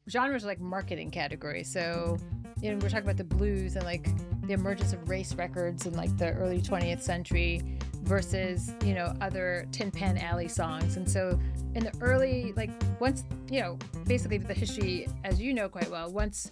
genres are like marketing categories. So, we're talking about the blues and like the emergence of race records in like the early 20th century versus, other Tin Pan Alley songs. And so in the early, like once, basically the history, as you know quite well, once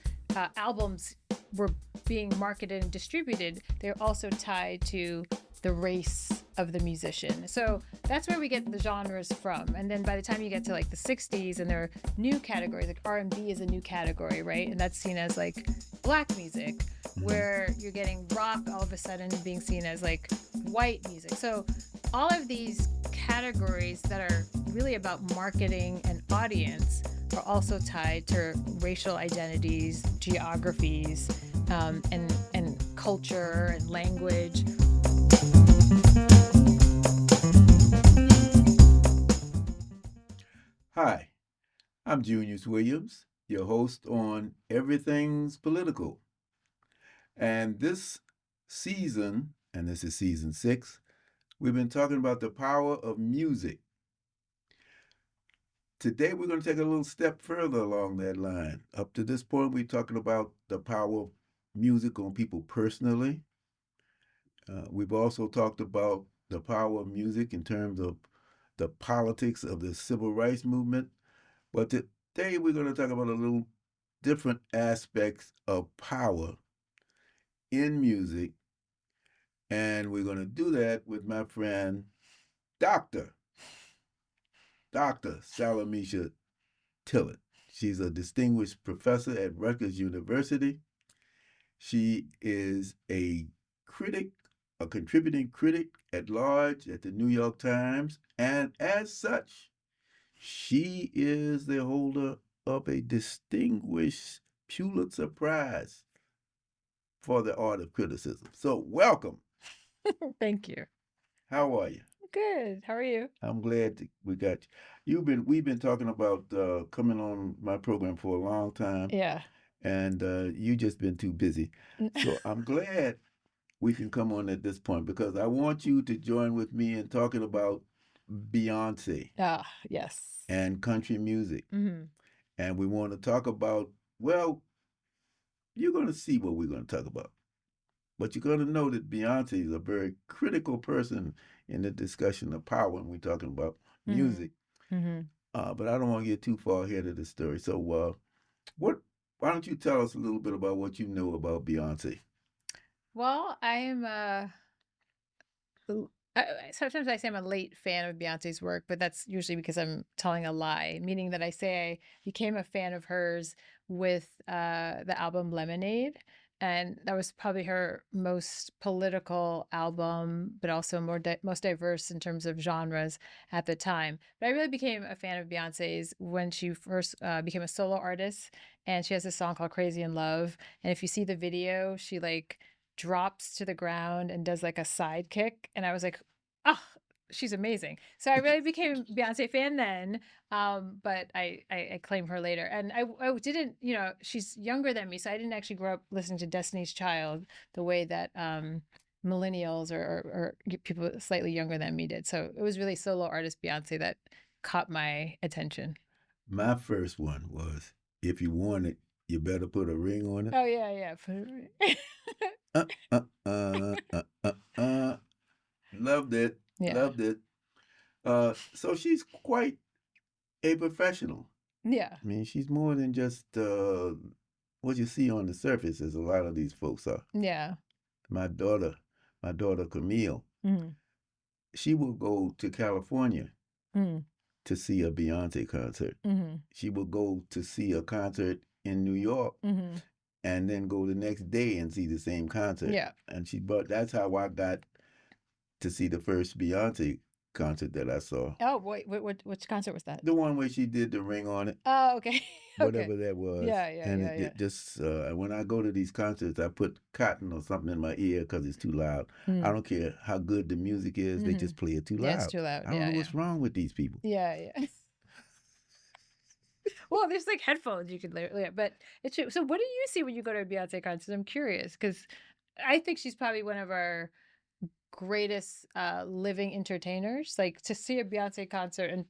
albums were being marketed and distributed, they're also tied to the race of the musician. So that's where we get the genres from. And then by the time you get to like the 60s and there are new categories, like R&B is a new category, right? And that's seen as like black music, where you're getting rock all of a sudden being seen as like white music. So all of these categories that are really about marketing and audience are also tied to racial identities, geographies, and culture and language. Hi, I'm Junius Williams, your host on Everything's Political. And this season, and this is season 6, we've been talking about the power of music. Today, we're going to take a little step further along that line. Up to this point, we're talking about the power of music on people personally. We've also talked about the power of music in terms of the politics of the civil rights movement. But today we're going to talk about a little different aspects of power in music. And we're going to do that with my friend, Dr. Salamishah Tillet. She's a distinguished professor at Rutgers University. She is a critic, a contributing critic at large at the New York Times. And as such, she is the holder of a distinguished Pulitzer Prize for the art of criticism. So welcome. Thank you. How are you? Good. How are you? I'm glad we got you. We've been talking about coming on my program for a long time. Yeah. And you just been too busy. So I'm glad we can come on at this point because I want you to join with me in talking about Beyoncé. Yes. And country music. Mm-hmm. And we want to talk about, well, you're going to see what we're going to talk about. But you're going to know that Beyoncé is a very critical person in the discussion of power when we're talking about music. Mm-hmm. But I don't want to get too far ahead of the story. So, why don't you tell us a little bit about what you know about Beyoncé? Well, sometimes I say I'm a late fan of Beyonce's work, but that's usually because I'm telling a lie, meaning that I say I became a fan of hers with the album Lemonade. And that was probably her most political album, but also most diverse in terms of genres at the time. But I really became a fan of Beyonce's when she first became a solo artist. And she has this song called Crazy in Love. And if you see the video, she like drops to the ground and does like a side kick. And I was like, oh, she's amazing. So I really became a Beyonce fan then. But I claim her later. And I didn't, she's younger than me. So I didn't actually grow up listening to Destiny's Child the way that millennials or people slightly younger than me did. So it was really solo artist Beyonce that caught my attention. My first one was, if you want it, you better put a ring on it. Oh, yeah. Loved it. Yeah. Loved it. So she's quite a professional. Yeah. I mean, she's more than just what you see on the surface, as a lot of these folks are. Yeah. My daughter Camille, Mm-hmm. she will go to California Mm-hmm. to see a Beyoncé concert. Mm-hmm. She will go to see a concert in New York, Mm-hmm. and then go the next day and see the same concert. Yeah. And that's how I got to see the first Beyoncé concert that I saw. Oh, wait, which concert was that? The one where she did the ring on it. Oh, okay. Whatever that was. Yeah. And it just, when I go to these concerts, I put cotton or something in my ear because it's too loud. I don't care how good the music is, they just play it too loud. Yeah, it's too loud. I don't know what's wrong with these people. Yeah. Well, there's like headphones you could layer, but it's true. So what do you see when you go to a Beyonce concert? I'm curious because I think she's probably one of our greatest living entertainers. Like to see a Beyonce concert and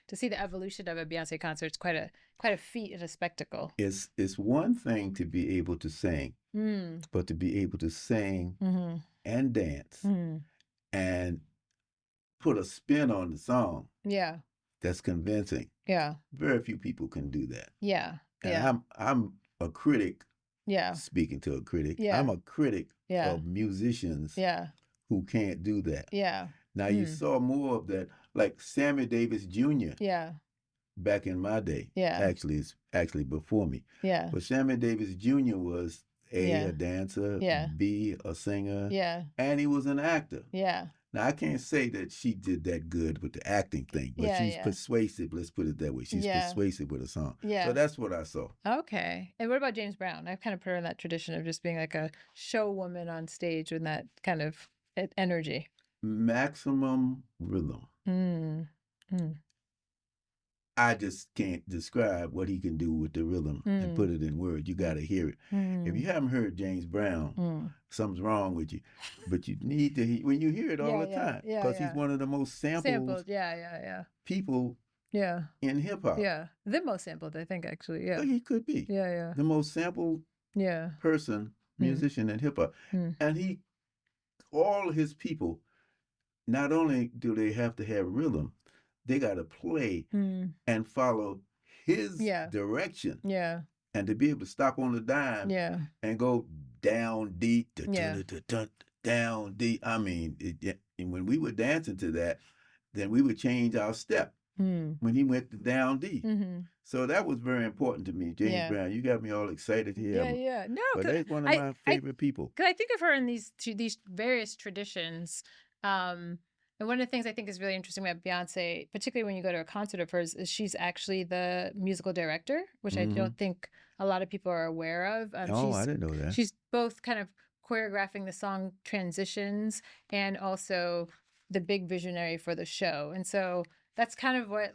to see the evolution of a Beyonce concert is quite a feat and a spectacle. It's one thing to be able to sing, but to be able to sing and dance and put a spin on the song. Yeah. That's convincing. Yeah. Very few people can do that. Yeah. And I'm a critic. Yeah. Speaking to a critic. Yeah. I'm a critic of musicians who can't do that. Yeah. Now you saw more of that, like Sammy Davis Jr. Yeah. Back in my day. Yeah. Actually before me. Yeah. But Sammy Davis Jr. was a dancer, B, a singer, and he was an actor. Yeah. Now I can't say that she did that good with the acting thing, but she's persuasive. Let's put it that way. She's persuasive with a song. Yeah. So that's what I saw. Okay. And what about James Brown? I've kind of put her in that tradition of just being like a show woman on stage with that kind of energy. Maximum rhythm. I just can't describe what he can do with the rhythm and put it in words. You got to hear it. If you haven't heard James Brown, something's wrong with you. But you need to when you hear it all the time, because he's one of the most sampled people in hip hop. Yeah, the most sampled, I think, actually. Yeah, well, he could be. Yeah. The most sampled person, musician in hip hop, and all his people. Not only do they have to have rhythm, they got to play and follow his direction. Yeah. And to be able to stop on the dime and go down D, down D. I mean, and when we were dancing to that, then we would change our step when he went to down D. So that was very important to me. James Brown, you got me all excited here. Yeah. No, but that's one of my favorite people. Because I think of her in these various traditions. And one of the things I think is really interesting about Beyonce, particularly when you go to a concert of hers, is she's actually the musical director, which I don't think a lot of people are aware of. I didn't know that. She's both kind of choreographing the song transitions and also the big visionary for the show. And so that's kind of what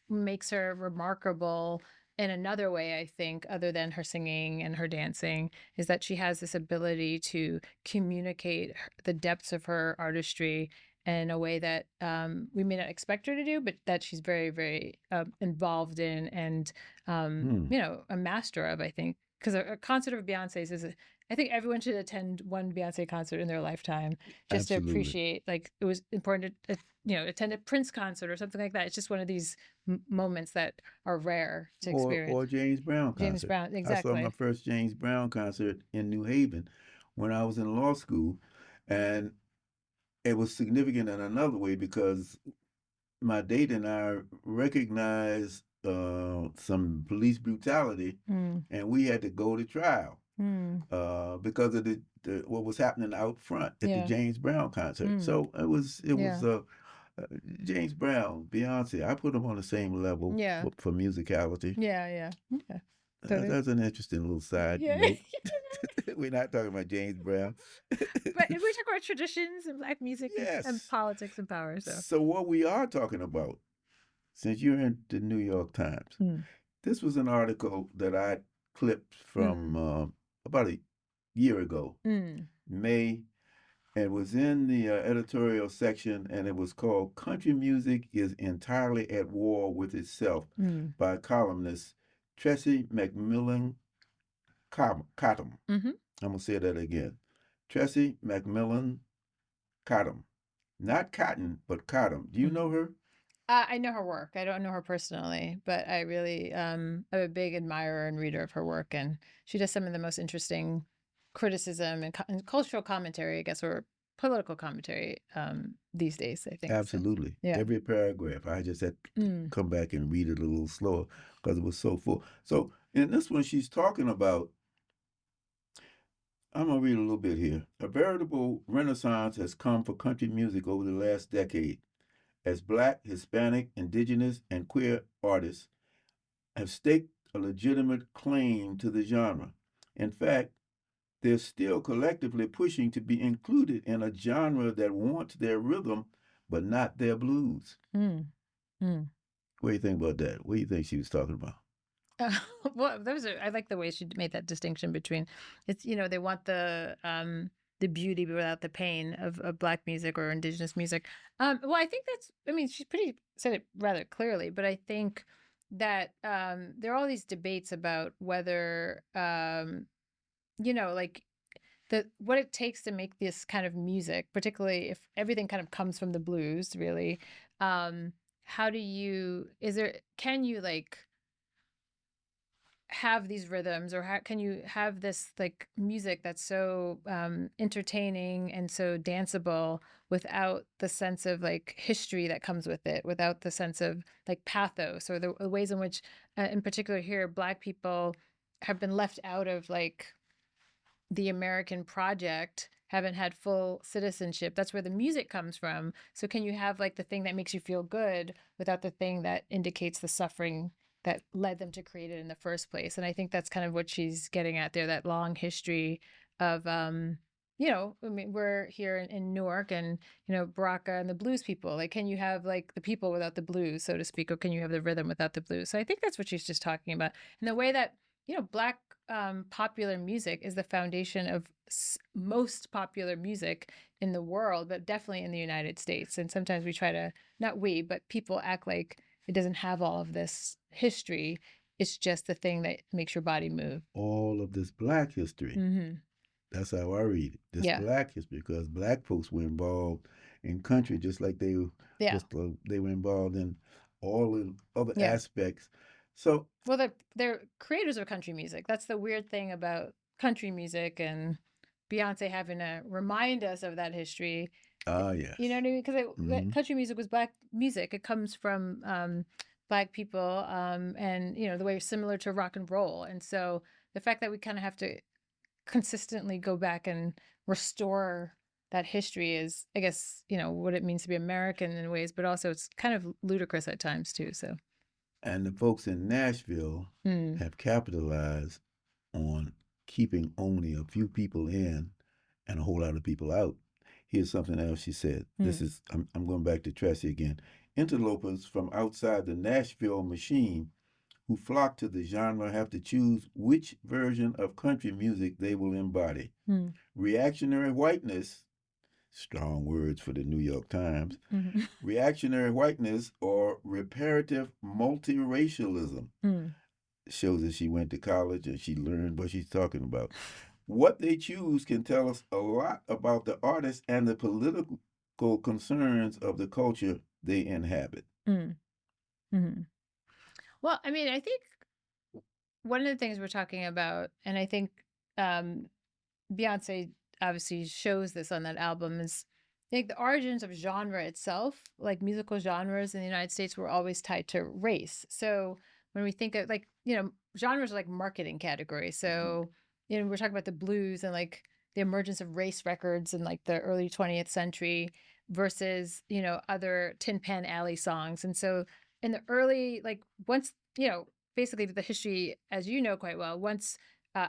makes her remarkable in another way, I think, other than her singing and her dancing, is that she has this ability to communicate the depths of her artistry in a way that we may not expect her to do, but that she's very, very involved in and, a master of, I think. Because a concert of Beyonce's I think everyone should attend one Beyonce concert in their lifetime just to appreciate, it was important to, attend a Prince concert or something like that. It's just one of these moments that are rare to experience. Or James Brown concert. James Brown, exactly. I saw my first James Brown concert in New Haven when I was in law school. And it was significant in another way because my date and I recognized some police brutality, and we had to go to trial because of the what was happening out front at the James Brown concert. So it was James Brown, Beyonce. I put them on the same level for musicality. Yeah. That's an interesting little side note. We're not talking about James Brown. But we're talking about traditions and Black music and politics and power. So what we are talking about, since you're in the New York Times, this was an article that I clipped from about a year ago, May. It was in the editorial section, and it was called "Country Music is Entirely at War with Itself" by columnist Tressie McMillan Cottom. I'm going to say that again. Tressie McMillan Cottom. Not Cotton, but Cottom. Do you know her? I know her work. I don't know her personally, but I really I'm a big admirer and reader of her work, and she does some of the most interesting criticism and cultural commentary, I guess, or political commentary these days, I think. Absolutely. So, every paragraph. I just had to come back and read it a little slower because it was so full. So in this one, she's talking about, I'm going to read a little bit here. A veritable renaissance has come for country music over the last decade, as Black, Hispanic, Indigenous, and queer artists have staked a legitimate claim to the genre. In fact, they're still collectively pushing to be included in a genre that wants their rhythm, but not their blues. What do you think about that? What do you think she was talking about? Well, I like the way she made that distinction between, it's, they want the the beauty but without the pain of Black music or indigenous music. Well, I think I mean, she's pretty said it rather clearly, but I think that there are all these debates about whether, like what it takes to make this kind of music, particularly if everything kind of comes from the blues, really. How do you, can you like have these rhythms, or how can you have this like music that's so entertaining and so danceable without the sense of like history that comes with it, without the sense of like pathos, or the ways in which in particular here Black people have been left out of like the American project, haven't had full citizenship. That's where the music comes from. So can you have like the thing that makes you feel good without the thing that indicates the suffering that led them to create it in the first place? And I think that's kind of what she's getting at there, that long history of I mean, we're here in Newark, and Baraka and the blues people. Like, can you have like the people without the blues, so to speak, or can you have the rhythm without the blues? So I think that's what she's just talking about. And the way that Black popular music is the foundation of most popular music in the world, but definitely in the United States. And sometimes we try to, not we, but people act like it doesn't have all of this history. It's just the thing that makes your body move. All of this Black history. Mm-hmm. That's how I read it. This Yeah. Black history, because Black folks were involved in country just like they were involved in all the other aspects. So, well, they're creators of country music. That's the weird thing about country music, and Beyoncé having to remind us of that history. yes. You know what I mean? Because country music was Black music. It comes from Black people, and the way similar to rock and roll. And so the fact that we kind of have to consistently go back and restore that history is, I guess, what it means to be American in ways, but also it's kind of ludicrous at times too. So. And the folks in Nashville have capitalized on keeping only a few people in and a whole lot of people out. Here's something else she said. This is, I'm going back to Tracy again. Interlopers from outside the Nashville machine who flock to the genre have to choose which version of country music they will embody. Reactionary whiteness, strong words for the New York Times, reactionary whiteness or reparative multiracialism. Shows that she went to college and she learned what she's talking about. What they choose can tell us a lot about the artists and the political concerns of the culture they inhabit. Well, I mean, I think one of the things we're talking about, and I think Beyoncé obviously shows this on that album, is I think the origins of genre itself, like musical genres in the United States, were always tied to race. So when we think of like, genres are like marketing categories. So, we're talking about the blues and like the emergence of race records in like the early 20th century versus, other Tin Pan Alley songs. And so in the early, like once, basically the history, as you know quite well, once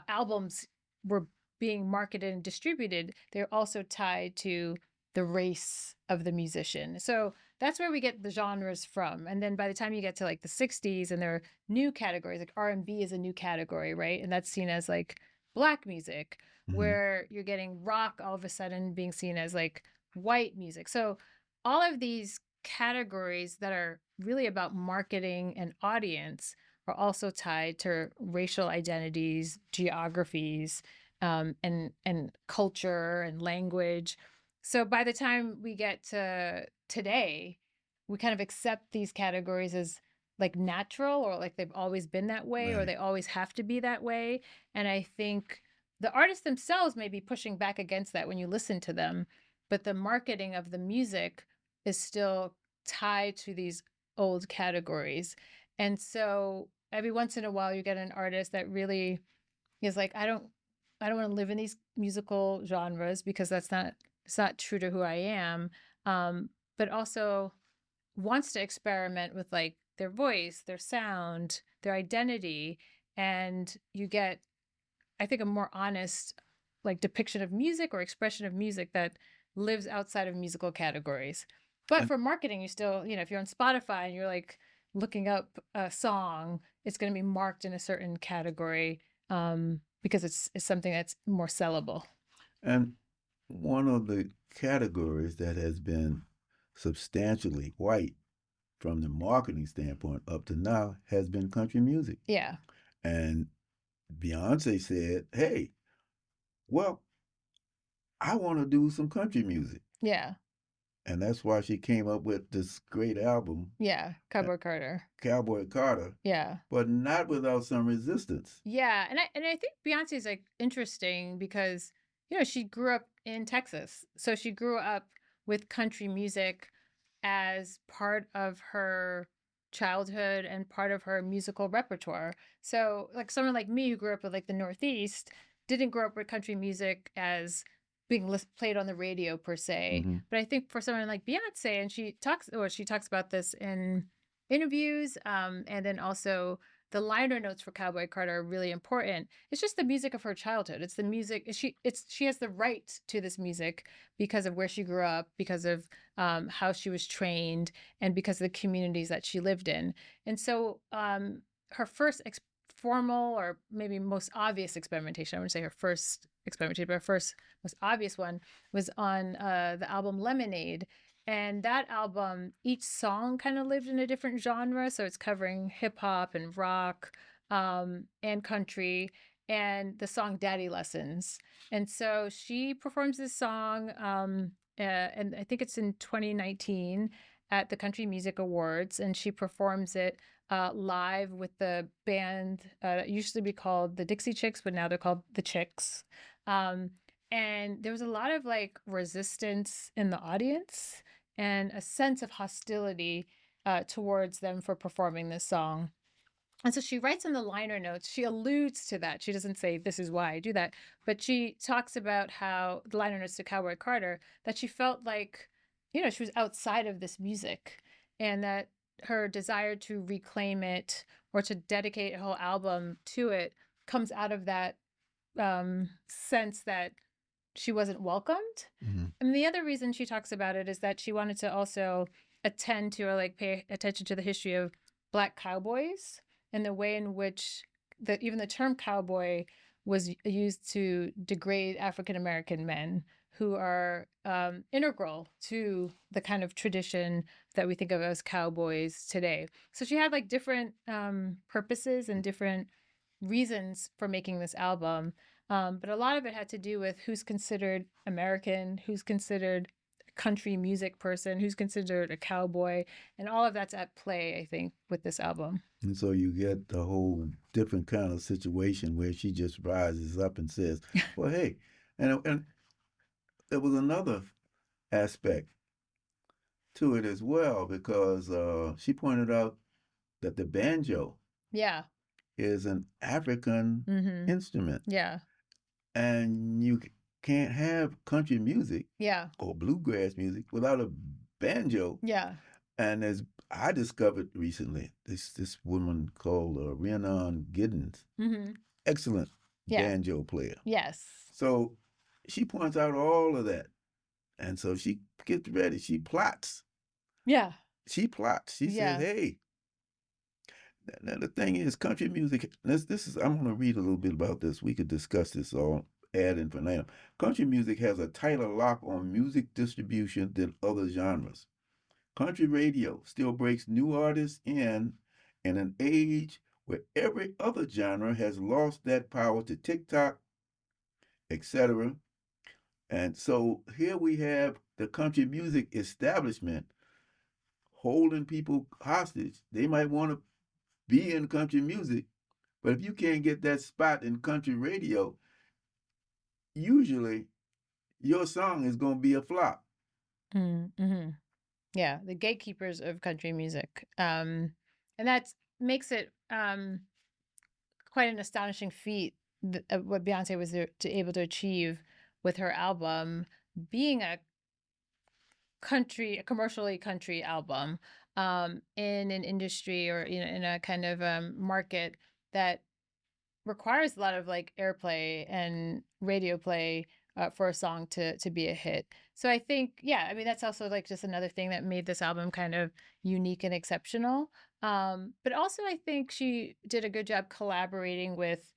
albums were being marketed and distributed, they're also tied to the race of the musician. So that's where we get the genres from. And then by the time you get to like the 60s, and there are new categories, like R&B is a new category, right? And that's seen as like Black music, where you're getting rock all of a sudden being seen as like white music. So all of these categories that are really about marketing and audience are also tied to racial identities, geographies, and culture and language. So by the time we get to today, we kind of accept these categories as like natural, or like they've always been that way, or they always have to be that way. And I think the artists themselves may be pushing back against that when you listen to them, but the marketing of the music is still tied to these old categories. And so every once in a while you get an artist that really is like, I don't want to live in these musical genres because it's not true to who I am. But also wants to experiment with like their voice, their sound, their identity. And you get, I think, a more honest like depiction of music or expression of music that lives outside of musical categories. But for marketing, you still, if you're on Spotify and you're like looking up a song, it's going to be marked in a certain category because it's something that's more sellable. And one of the categories that has been substantially white from the marketing standpoint up to now has been country music. Yeah. And Beyonce said, hey, well, I want to do some country music. Yeah. And that's why she came up with this great album, Yeah. Cowboy Carter. Cowboy Carter, Yeah. but not without some resistance. Yeah. And I think Beyonce's like interesting because, she grew up in Texas. So she grew up with country music as part of her childhood and part of her musical repertoire. So like someone like me who grew up with like the Northeast didn't grow up with country music as being played on the radio per se. Mm-hmm. But I think for someone like Beyonce, and she talks about this in interviews, and then also the liner notes for Cowboy Carter are really important. It's just the music of her childhood. It's the music. She has the right to this music because of where she grew up, because of how she was trained, and because of the communities that she lived in. And so her first formal, or maybe most obvious experimentation, I wouldn't say her first experimentation, but her first most obvious one was on the album Lemonade. And that album, each song kind of lived in a different genre. So it's covering hip hop and rock and country, and the song Daddy Lessons. And so she performs this song, and I think it's in 2019 at the Country Music Awards. And she performs it live with the band that used to be called the Dixie Chicks, but now they're called the Chicks. And there was a lot of like resistance in the audience and a sense of hostility towards them for performing this song. And so she writes in the liner notes, she alludes to that. She doesn't say, this is why I do that. But she talks about how the liner notes to Cowboy Carter, that she felt like, she was outside of this music, and that her desire to reclaim it or to dedicate a whole album to it comes out of that sense that she wasn't welcomed. Mm-hmm. And the other reason she talks about it is that she wanted to also attend to, or like pay attention to, the history of Black cowboys and the way in which even the term cowboy was used to degrade African American men who are integral to the kind of tradition that we think of as cowboys today. So she had like different purposes and different reasons for making this album. But a lot of it had to do with who's considered American, who's considered a country music person, who's considered a cowboy, and all of that's at play, I think, with this album. And so you get the whole different kind of situation where she just rises up and says, well, hey, and there was another aspect to it as well, because she pointed out that the banjo is an African instrument. Yeah. And you can't have country music or bluegrass music without a banjo. Yeah. And as I discovered recently, this woman called Rhiannon Giddens, excellent banjo player. Yes. So she points out all of that. And so she gets ready. She plots. Yeah. She plots. She says, hey, now the thing is, country music, this is, I'm going to read a little bit about this. We could discuss this all ad infinitum. Country music has a tighter lock on music distribution than other genres. Country radio still breaks new artists in an age where every other genre has lost that power to TikTok, etc. And so here we have the country music establishment holding people hostage. They might want to be in country music, but if you can't get that spot in country radio, usually your song is going to be a flop. Mm-hmm. Yeah, the gatekeepers of country music. And that makes it quite an astonishing feat, what Beyonce was able to achieve with her album, being a commercially country album in an industry, or in a kind of market that requires a lot of like airplay and radio play for a song to be a hit. So I think, that's also like just another thing that made this album kind of unique and exceptional. But also I think she did a good job collaborating with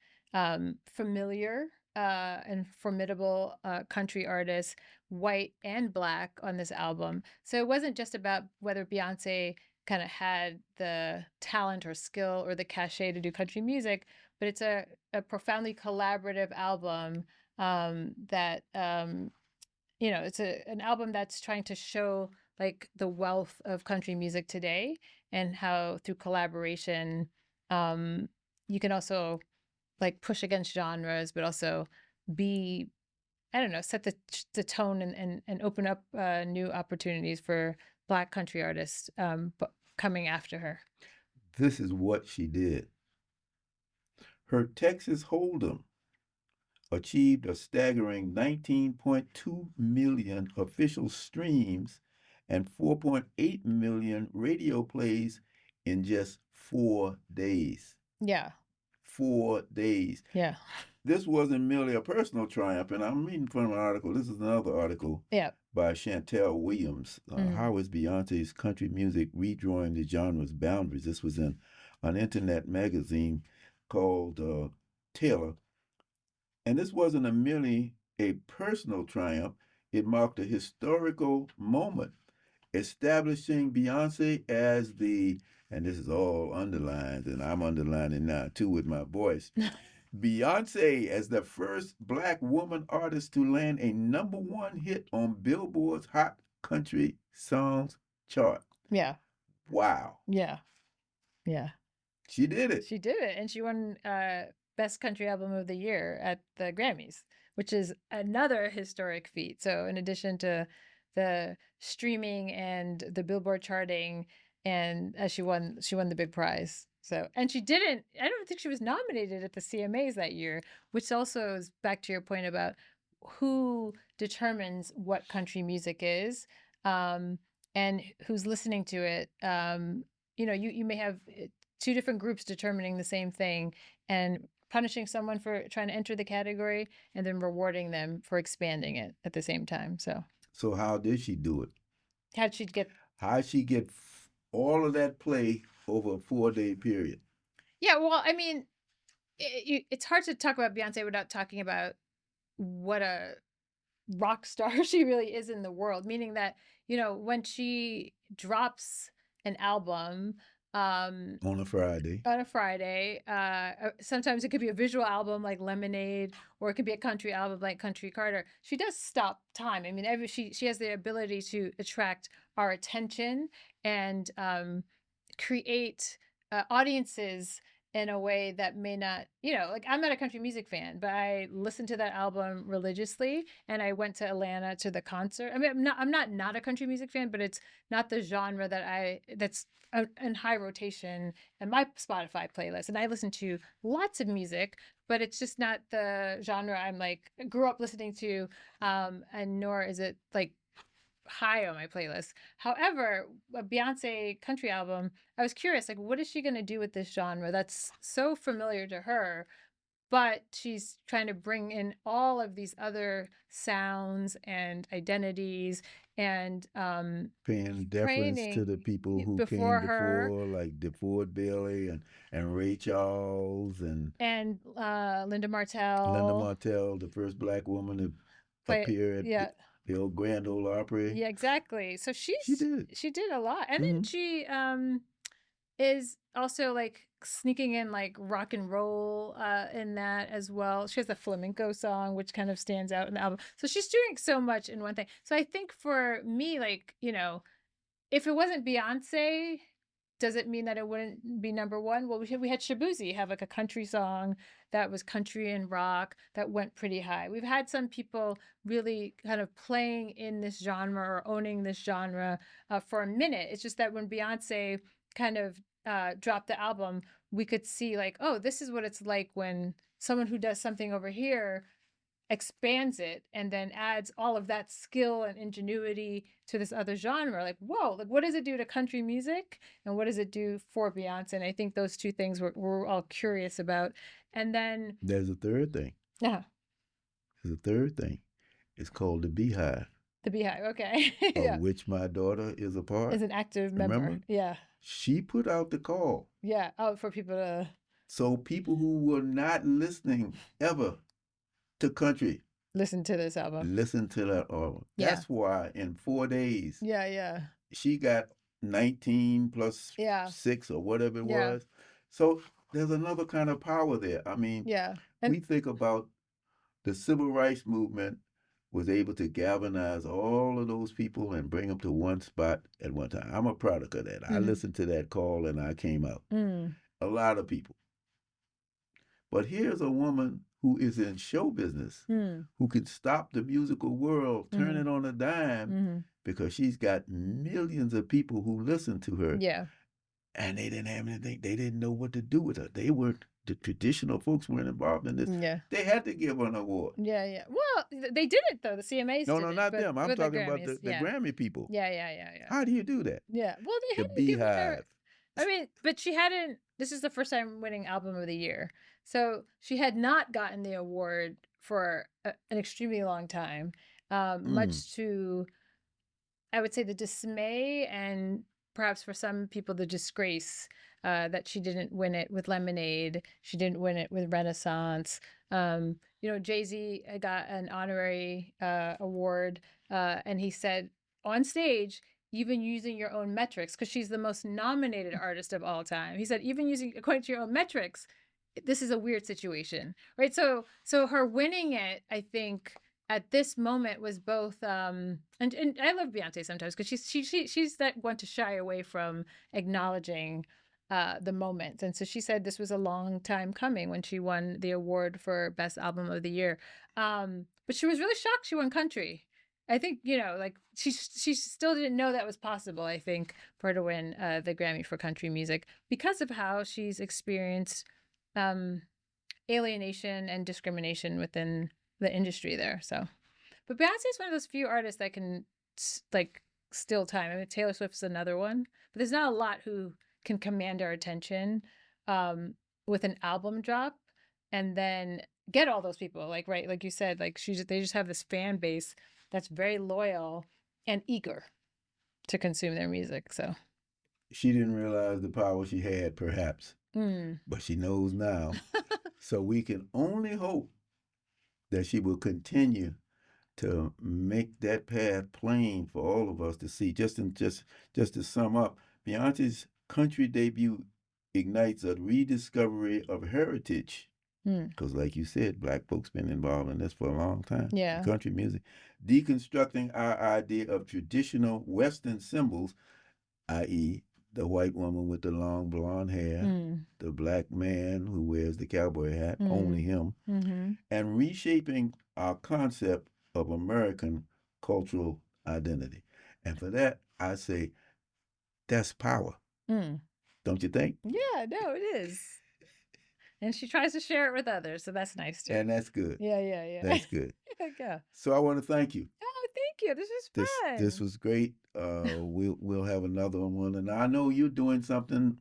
familiar and formidable country artists, white and black, on this album. So it wasn't just about whether Beyonce kind of had the talent or skill or the cachet to do country music, but it's a profoundly collaborative album that it's an album that's trying to show like the wealth of country music today, and how through collaboration you can also like push against genres, but also be, I don't know, set the tone, and open up new opportunities for Black country artists coming after her. This is what she did. Her Texas Hold'em achieved a staggering 19.2 million official streams and 4.8 million radio plays in just 4 days. Yeah. 4 days. Yeah. This wasn't merely a personal triumph, and I'm reading from an article. This is another article by Chantel Williams. How is Beyonce's country music redrawing the genre's boundaries? This was in an internet magazine called Taylor. And this wasn't merely a personal triumph. It marked a historical moment, establishing Beyonce as and this is all underlined, and I'm underlining now too with my voice, Beyonce as the first Black woman artist to land a #1 hit on Billboard's Hot Country Songs chart. Yeah. Wow. Yeah. Yeah. She did it. She did it, and she won Best Country Album of the Year at the Grammys, which is another historic feat. So in addition to the streaming and the Billboard charting, and she won the big prize. So, and I don't think she was nominated at the CMAs that year, which also is back to your point about who determines what country music is, and who's listening to it. You may have two different groups determining the same thing, and punishing someone for trying to enter the category, and then rewarding them for expanding it at the same time. So how did she do it? How'd she get all of that play over a 4-day period? Yeah, well, I mean, it's hard to talk about Beyonce without talking about what a rock star she really is in the world. Meaning that, when she drops an album on a Friday, sometimes it could be a visual album like Lemonade, or it could be a country album like Country Carter. She does stop time. I mean, she has the ability to attract our attention and create audiences in a way that may not, like, I'm not a country music fan, but I listened to that album religiously, and I went to Atlanta to the concert. I mean, I'm not a country music fan, but it's not the genre that's in high rotation in my Spotify playlist. And I listen to lots of music, but it's just not the genre I'm like grew up listening to, and nor is it like high on my playlist. However, a Beyonce country album, I was curious, like, what is she going to do with this genre that's so familiar to her, but she's trying to bring in all of these other sounds and identities, and paying deference to the people who came before, like DeFord Bailey and Ray Charles and Linda Martell. Linda Martell, the first Black woman to appear at the old Grand Ole Opry. Yeah, exactly. So she did a lot, and then she is also like sneaking in like rock and roll in that as well. She has a flamenco song which kind of stands out in the album. So she's doing so much in one thing. So I think for me, like, if it wasn't Beyonce, does it mean that it wouldn't be #1? Well, we had Shabuzi have like a country song that was country and rock that went pretty high. We've had some people really kind of playing in this genre or owning this genre for a minute. It's just that when Beyonce kind of dropped the album, we could see like, oh, this is what it's like when someone who does something over here expands it and then adds all of that skill and ingenuity to this other genre. Like, whoa, like, what does it do to country music, and what does it do for Beyonce? And I think those two things we're all curious about. And then there's a third thing. Yeah. There's a third thing. It's called the Beehive. The Beehive, okay. Of which my daughter is a part. Is an active member. Remember? Yeah. She put out the call. Yeah. Oh, for people to. So people who were not listening ever to country. Listen to this album. Listen to that album. Yeah. That's why in 4 days Yeah. she got 19 plus Yeah. 6 or whatever it Yeah. was. So there's another kind of power there. I mean, Yeah. we think about the civil rights movement was able to galvanize all of those people and bring them to one spot at one time. I'm a product of that. I listened to that call and I came out. A lot of people. But here's a woman who is in show business, who can stop the musical world, turn it on a dime, because she's got millions of people who listen to her. Yeah. And they didn't have anything. They didn't know what to do with her. They weren't, the traditional folks weren't involved in this. Yeah. They had to give her an award. Yeah. Well, they did it though. The CMAs No, did it, not them. I'm talking about Grammys. the Grammy people. Yeah. How do you do that? Yeah. Well, they The had to give her. Beehive. I mean, but she hadn't. This is the first time winning Album of the Year, so she had not gotten the award for an extremely long time, much to, I would say, the dismay and perhaps for some people the disgrace that she didn't win it with Lemonade. She didn't win it with Renaissance. Jay-Z got an honorary award, and he said on stage, even using your own metrics, because she's the most nominated artist of all time. He said, even using according to your own metrics, this is a weird situation, right? So her winning it, I think, at this moment was both, and I love Beyoncé sometimes because she's that one to shy away from acknowledging the moment. And so she said this was a long time coming when she won the award for Best Album of the Year. But she was really shocked she won country. I think, like she still didn't know that was possible, I think, for her to win the Grammy for country music because of how she's experienced alienation and discrimination within the industry there. So, but Beyonce is one of those few artists that can still time. I mean, Taylor Swift's another one, but there's not a lot who can command our attention with an album drop and then get all those people, right, like you said, they just have this fan base that's very loyal and eager to consume their music. So she didn't realize the power she had, perhaps, but she knows now. So we can only hope that she will continue to make that path plain for all of us to see. Just to sum up, Beyonce's country debut ignites a rediscovery of heritage. Because like you said, Black folks been involved in this for a long time. Yeah. Country music. Deconstructing our idea of traditional Western symbols, i.e. the white woman with the long blonde hair, the black man who wears the cowboy hat, only him, and reshaping our concept of American cultural identity. And for that, I say, that's power. Don't you think? Yeah, no, it is. And she tries to share it with others, so that's nice too. And that's good. Yeah. That's good. Yeah. So I want to thank you. Oh, thank you. This was fun. This was great. We'll have another one, and I know you're doing something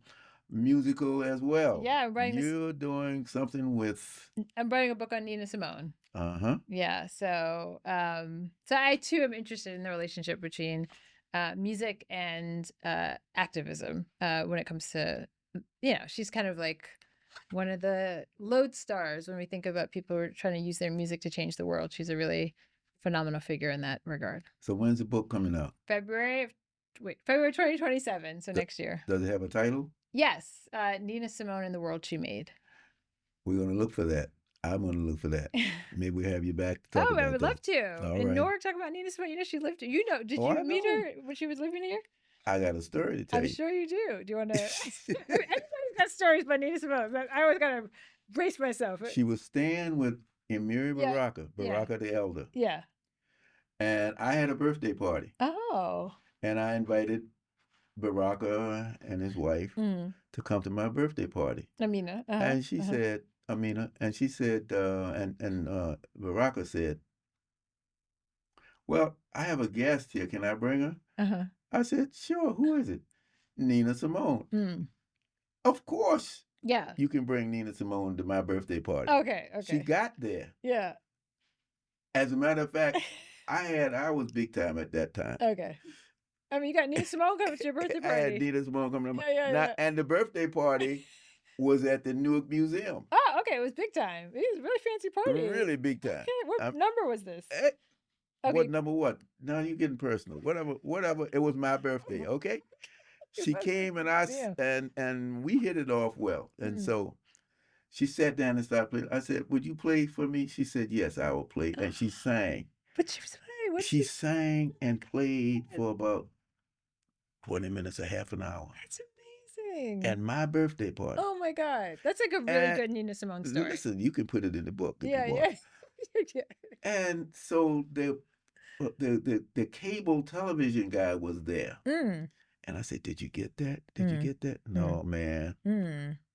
musical as well. Yeah, I'm writing. You're doing something with. I'm writing a book on Nina Simone. Yeah. So I too am interested in the relationship between music and activism when it comes to, she's kind of like one of the lodestars when we think about people who are trying to use their music to change the world. She's a really phenomenal figure in that regard. So when's the book coming out? February 2027, so next year. Does it have a title? Yes, Nina Simone and the World She Made. We're going to look for that. I'm going to look for that. Maybe we'll have you back to talk about that. I would love to. All in right. Newark, talking about Nina Simone. She lived here. Did you meet her when she was living here? I got a story to tell you. I'm sure you do. Do you want to? Everybody's got stories about Nina Simone, but I always got to brace myself. She was staying with Amiri Baraka, the elder. Yeah. And I had a birthday party. Oh. And I invited Baraka and his wife to come to my birthday party. Amina. And she said, Amina, and she said, and Baraka said, well, I have a guest here. Can I bring her? I said, sure. Who is it? Nina Simone. Of course. Yeah. You can bring Nina Simone to my birthday party. Okay. She got there. Yeah. As a matter of fact, I was big time at that time. Okay. I mean, you got Nina Simone coming to your birthday party. I had Nina Simone coming to my yeah. And the birthday party was at the Newark Museum. Oh, Oh, okay. It was big time. It was a really fancy party. Really big time. Okay. What number was this? What Okay. number what? Now you're getting personal. Whatever. It was my birthday, okay? She came and we hit it off well. And so she sat down and started playing. I said, "Would you play for me?" She said, "Yes, I will play." And she sang. But she was playing. She sang and played for about 20 minutes, a half an hour. That's amazing. At my birthday party. Oh my God. That's like a really good Nina Simone story. Listen, you can put it in the book. Yeah. And so the cable television guy was there. And I said, "Did you get that? Did you get that?" "No, man."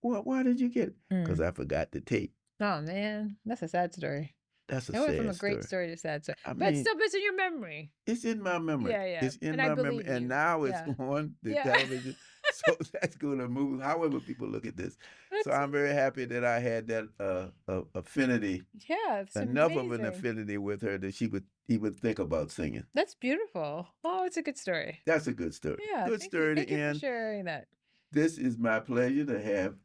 "Well, why did you get it?" "Because I forgot the tape." Oh man, that's a sad story. That's a It sad went from a great story to sad story. But still, it's in your memory. It's in my memory. Yeah. It's in And my memory. And now it's on the television. So that's going to move however people look at this. So I'm very happy that I had that affinity. Yeah, it's enough amazing. of an affinity with her that she would even think about singing. That's beautiful. Oh, it's a good story. That's a good story. Yeah, good story to end. Thank you for sharing that. This is my pleasure to have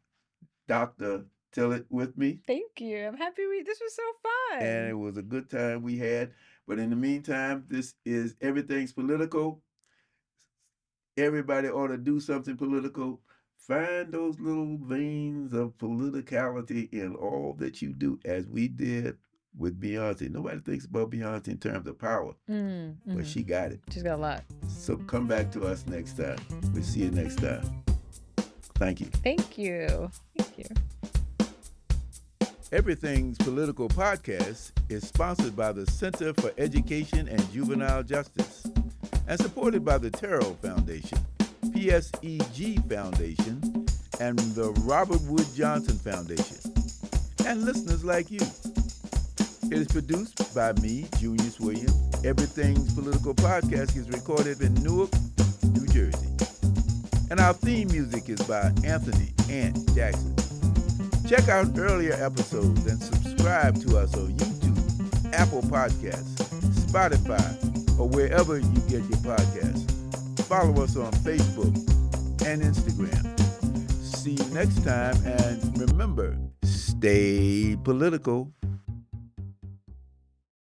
Dr. Tillet with me. Thank you. I'm happy this was so fun. And it was a good time we had. But in the meantime, this is Everything's Political. Everybody ought to do something political. Find those little veins of politicality in all that you do, as we did with Beyoncé. Nobody thinks about Beyoncé in terms of power, but she got it. She's got a lot. So come back to us next time. We'll see you next time. Thank you. Thank you. Thank you. Everything's Political podcast is sponsored by the Center for Education and Juvenile Justice and supported by the Terrell Foundation, PSEG Foundation, and the Robert Wood Johnson Foundation, and listeners like you. It is produced by me, Junius Williams. Everything's Political podcast is recorded in Newark, New Jersey. And our theme music is by Anthony Ant Jackson. Check out earlier episodes and subscribe to us on YouTube, Apple Podcasts, Spotify, or wherever you get your podcasts. Follow us on Facebook and Instagram. See you next time, and remember, stay political.